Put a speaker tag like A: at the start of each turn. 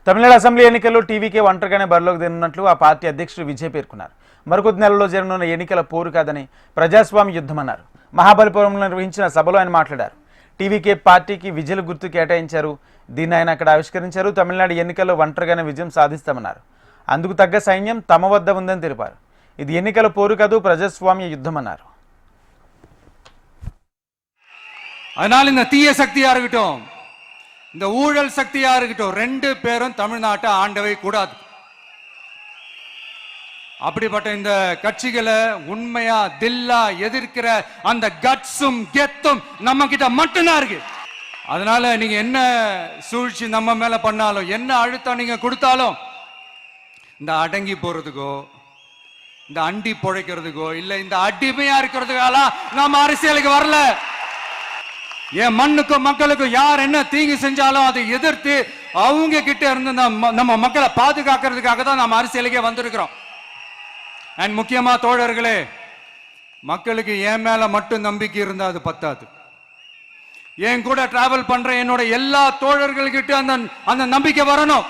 A: Tamil Nadu assembly ఎన్నికల్లో TVK ఒంటరిగానే బరిలోకి దిగనున్నట్లు ఆ పార్టీ అధ్యక్షుడు విజయ్ పేర్కొన్నారు. మరికొద్ది నెలల్లో జరగనున్న ఎన్నికల పోరు కాదని ప్రజాస్వామ్య యుద్ధమన్నారు. మహాబలిపురంలో నిర్వహించిన సభలో ఆయన మాట్లాడారు. టీవీకే పార్టీకి విజయల గుర్తు కేటాయించారు. దీన్ని ఆయన అక్కడ ఆవిష్కరించారు. తమిళనాడు ఎన్నికల్లో ఒంటరిగానే విజయం సాధిస్తామన్నారు. అందుకు తగ్గ సైన్యం తమ వద్ద ఉందని తెలిపారు. ఇది ఎన్నికల పోరు కాదు, ప్రజాస్వామ్య యుద్ధమన్నారు.
B: அதனால இந்த தீய சக்தியா இருக்கட்டும், இந்த ஊழல் சக்தியா இருக்கட்டும், ரெண்டு பேரும் தமிழ்நாட்டை ஆண்டவை கூடாது. அப்படிப்பட்ட இந்த கட்சிகளை உண்மையா தில்லா எதிர்க்கிற அந்த கட்ஸும் கெத்தும் நம்ம கிட்ட மட்டும்தான் இருக்கு. அதனால நீங்க என்ன சூழ்ச்சி நம்ம மேல பண்ணாலும், என்ன அழுத்தம் நீங்க கொடுத்தாலும், இந்த அடங்கி போறதுக்கோ, இந்த அண்டி பொழைக்கிறதுக்கோ, இல்ல இந்த அடிமையா இருக்கிறதுக்கால நம்ம அரசியலுக்கு வரல. என் மண்ணுக்கும் மக்களுக்கும் யார் என்ன தீங்கு செஞ்சாலும் அதை எதிர்த்து அவங்க கிட்ட இருந்து நம்ம மக்களை பாதுகாக்கிறதுக்காக தான் நம்ம அரசியலுக்கே வந்திருக்கிறோம். அண்ட் முக்கியமா தோழர்களே, மக்களுக்கு என் மேல மட்டும் நம்பிக்கை இருந்தா அது பத்தாது. என் கூட டிராவல் பண்ற என்னோட எல்லா தோழர்கள்கிட்ட அந்த நம்பிக்கை வரணும்.